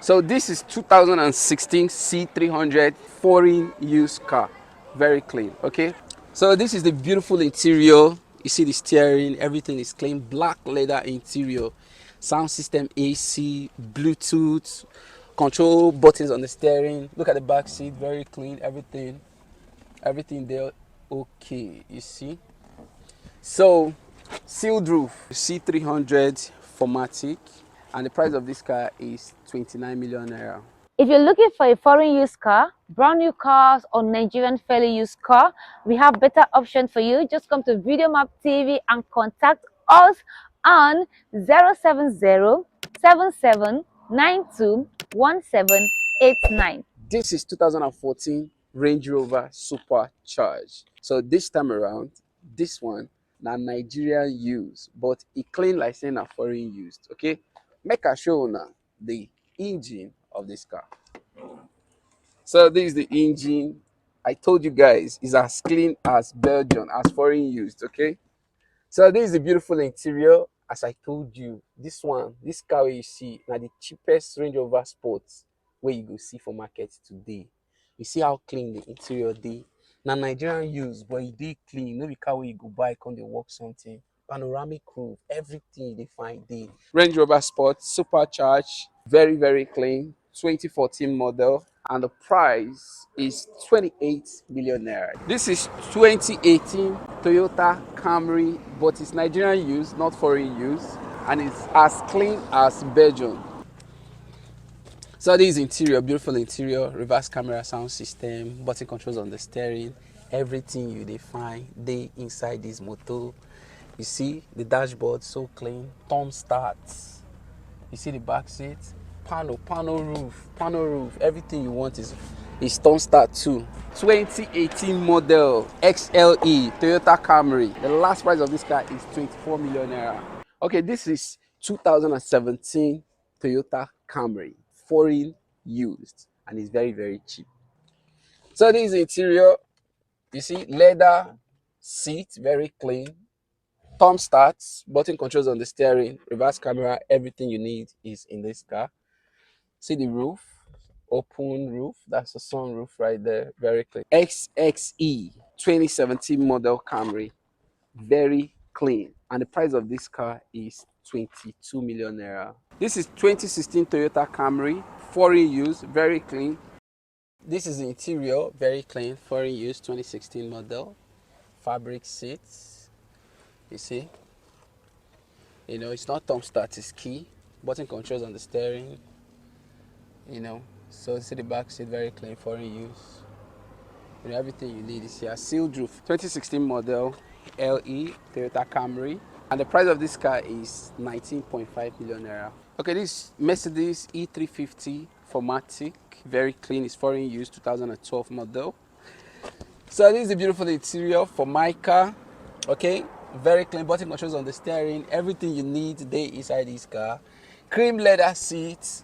So this is 2016 C300 foreign used car, very clean. Okay, so this is the beautiful interior. You see the steering, everything is clean, black leather interior, sound system, AC, Bluetooth, control buttons on the steering. Look at the back seat, very clean, everything there okay. You see, so sealed roof, C300 Formatic, and the price of this car is 29 million naira. If you're looking for a foreign used car, brand new cars, or Nigerian fairly used car, we have better option for you. Just come to Video Map TV and contact us on 070-7792-1789. This is 2014 Range Rover Supercharged. So this time around, this one na Nigerian used, but it clean like saying a foreign used. Okay, make a show now the engine of this car. So this is the engine. I told you guys is as clean as Belgium, as foreign used. Okay, so this is the beautiful interior. As I told you, this car where you see now the cheapest Range Rover Sports where you go see for market today. You see how clean the interior dey. Now Nigerian used, but it dey clean. No be car where you go buy, come dey work something. Panoramic roof, everything they find dey. Range Rover Sport Supercharged, very clean. 2014 model, and the price is 28 million naira. This is 2018 Toyota Camry, but it's Nigerian used, not foreign used, and it's as clean as Belgium. So this is interior, beautiful interior, reverse camera, sound system, button controls on the steering, everything you define dey inside this motor. You see the dashboard so clean, thumb starts. You see the back seat, panel roof, everything you want is thumb start too. 2018 model XLE Toyota Camry. The last price of this car is 24 million naira. Okay, this is 2017 Toyota Camry, foreign used, and it's very cheap. So this is the interior. You see leather seat, very clean. Thumb starts, button controls on the steering, reverse camera, everything you need is in this car. See the roof, open roof, that's the sun roof right there, very clean. XXE 2017 model Camry, very clean, and the price of this car is 22 million naira. This is 2016 Toyota Camry, foreign use, very clean. This is the interior, very clean, foreign use, 2016 model, fabric seats. You see, it's not thumb start, it's key, button controls on the steering, so see the back seat, very clean, foreign use. Everything you need is here. Sealed roof, 2016 model LE Toyota Camry, and the price of this car is 19.5 million naira. Okay, this Mercedes E350 Formatic, very clean, it's foreign use, 2012 model. So this is the beautiful interior for my car. Okay, very clean, button controls on the steering, everything you need today inside this car. Cream leather seats,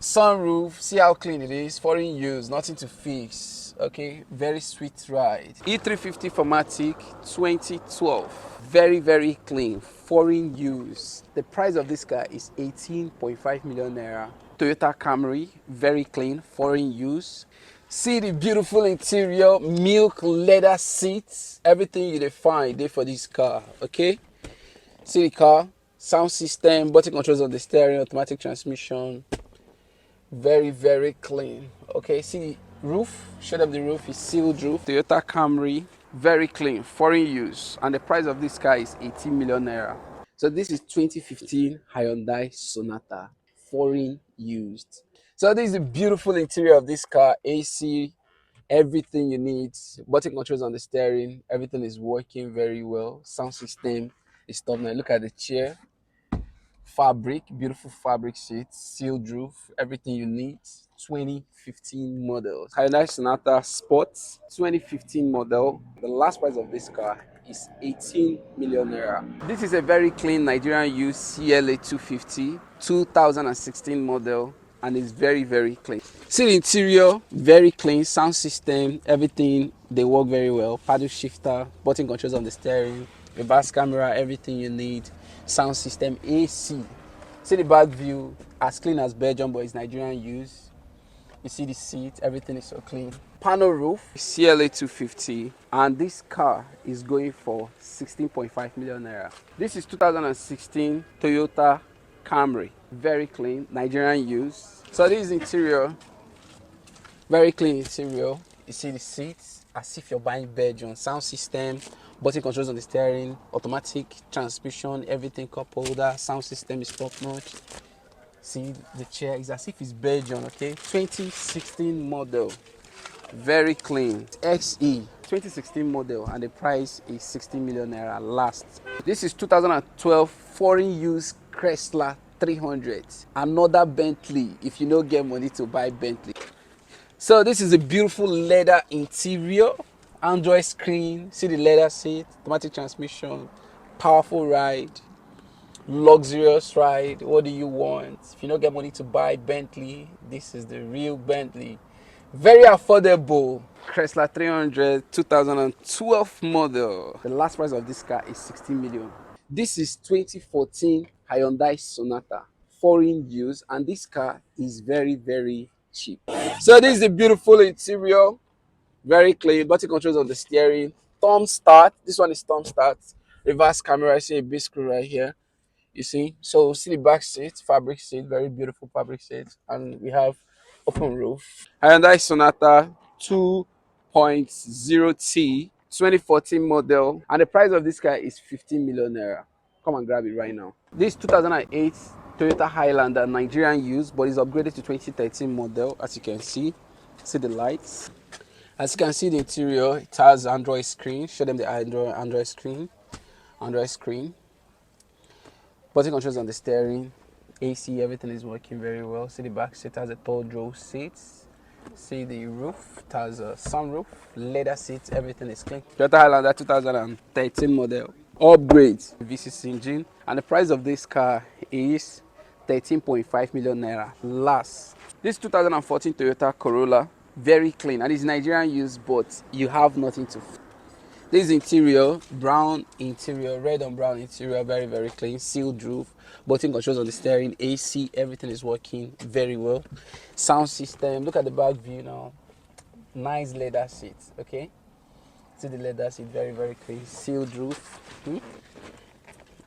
sunroof, see how clean it is, foreign use, nothing to fix. Okay, very sweet ride. E350 Formatic 2012, very clean, foreign use. The price of this car is 18.5 million naira. Toyota Camry, very clean, foreign use. See the beautiful interior, milk leather seats, everything you find there for this car. Okay, see the car, sound system, button controls on the steering, automatic transmission, very clean. Okay, see the roof, shade of the roof is sealed roof. Toyota Camry, very clean, foreign use, and the price of this car is 18 million naira. So this is 2015 Hyundai Sonata, foreign used. So this is the beautiful interior of this car, AC, everything you need, button controls on the steering, everything is working very well. Sound system is top now. Look at the chair, fabric, beautiful fabric seats, sealed roof, everything you need. 2015 model Hyundai Sonata Sports, 2015 model. The last price of this car is 18 million naira. This is a very clean Nigerian used CLA 250, 2016 model, and it's very clean. See the interior, very clean, sound system, everything, they work very well. Paddle shifter, button controls on the steering, reverse camera, everything you need, sound system, AC. See the back view, as clean as Belgium, but it's Nigerian use. You see the seat, everything is so clean. Panel roof, CLA 250, and this car is going for 16.5 million naira. This is 2016 Toyota Camry, very clean, Nigerian use. So this is interior, very clean interior. You see the seats, as if you're buying Belgium. Sound system, button controls on the steering, automatic transmission, everything, cup holder, sound system is top notch. See the chair is as if it's Belgian, okay? 2016 model, very clean. XE 2016 model, and the price is 60 million naira last. This is 2012 foreign use Chrysler 300, another Bentley if you don't get money to buy Bentley. So this is a beautiful leather interior, Android screen, see the leather seat, automatic transmission, powerful ride, luxurious ride. What do you want? If you don't get money to buy Bentley, this is the real Bentley. Very affordable. Chrysler 300 2012 model. The last price of this car is 16 million. This is 2014 Hyundai Sonata, foreign use, and this car is very cheap. So this is a beautiful interior, very clean, button controls on the steering, thumb start. This one is thumb start, reverse camera. I see a big screw right here. You see, so see the back seat, fabric seat, very beautiful fabric seat, and we have open roof. Hyundai Sonata 2.0T 2014 model, and the price of this car is 15 million naira. Come and grab it right now. This 2008 Toyota Highlander, Nigerian use, but is upgraded to 2013 model. As you can see the lights. As you can see the interior, it has Android screen. Show them the Android screen. Android screen. Button controls on the steering, AC, everything is working very well. See the back seat has a third row seats. See the roof, it has a sunroof, leather seats, everything is clean. Toyota Highlander 2013 model, upgrade V6 engine, and the price of this car is 13.5 million naira last. This 2014 Toyota Corolla, very clean, and it's Nigerian use, but you have nothing to. This interior, brown interior, red and brown interior, very clean, sealed roof, button controls on the steering, AC, everything is working very well. Sound system, look at the back view now, nice leather seats, okay? See the leather seat, very clean, sealed roof.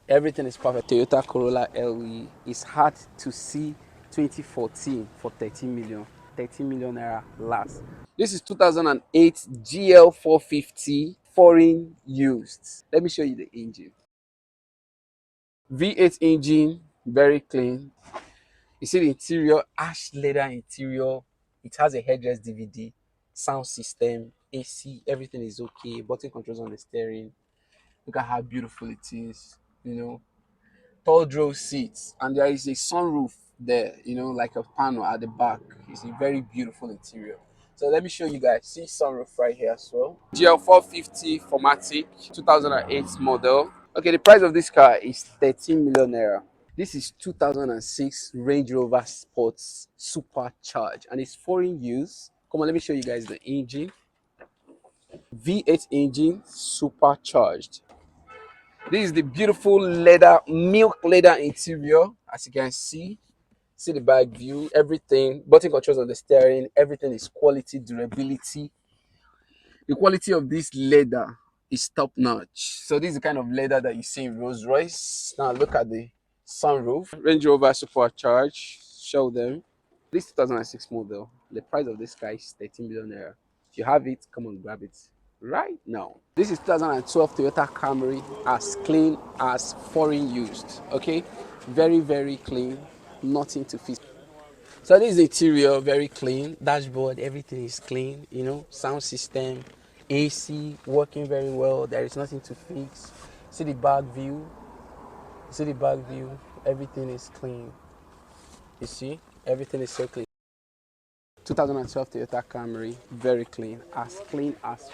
Everything is perfect. Toyota Corolla LE is hard to see 2014 for 13 million. 13 million naira last. This is 2008 GL450 foreign used. Let me show you the engine. V8 engine, very clean. You see the interior, ash leather interior. It has a headrest DVD, sound system, AC, everything is okay. Button controls on the steering. Look at how beautiful it is, you know. Third row seats, and there is a sunroof there, you know, like a panel at the back. It's a very beautiful interior. So let me show you guys. See sunroof right here as well. GL450 Formatic 2008 model. Okay, the price of this car is 13 million naira. This is 2006 Range Rover Sports Supercharged, and it's foreign use. Come on, let me show you guys the engine. V8 engine, supercharged. This is the beautiful leather, milk leather interior. As you can see the back view, everything, button controls on the steering, everything is quality, durability. The quality of this leather is top notch. So this is the kind of leather that you see in Rolls Royce. Now look at the sunroof. Range Rover Supercharged, show them. This 2006 model, the price of this car is 13 million naira. If you have it, come on, grab it right now. This is 2012 Toyota Camry, as clean as foreign used. Okay, very clean, nothing to fix. So this is the interior, very clean. Dashboard, everything is clean. You know, sound system, AC working very well. There is nothing to fix. See the back view. See the back view. Everything is clean. You see, everything is so clean. 2012 Toyota Camry, very clean as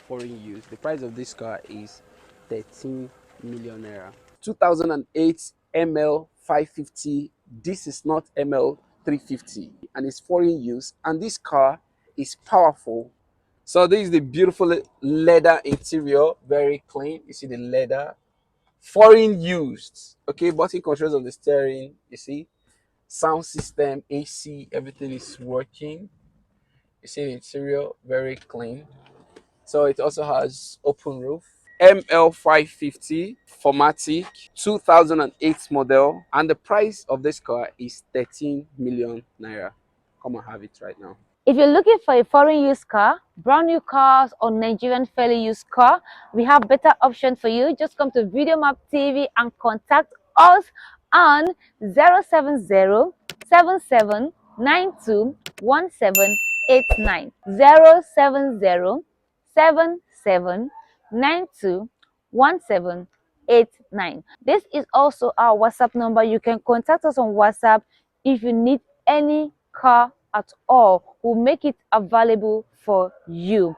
foreign use. The price of this car is 13 million naira. 2008 ML550. This is not ML350, and it's foreign use, and this car is powerful. So this is the beautiful leather interior, very clean. You see the leather, foreign used. Okay, button controls on the steering. You see, Sound system, AC, everything is working. You see the interior, very clean. So it also has open roof. ML550 Formatic 2008 model, and the price of this car is 13 million naira. Come and have it right now. If you're looking for a foreign used car, brand new cars, or Nigerian fairly used car, we have better options for you. Just come to Video Map TV and contact us on 070 7792 1789. 070 7792 1789. This is also our WhatsApp number. You can contact us on WhatsApp if you need any car at all. We'll make it available for you.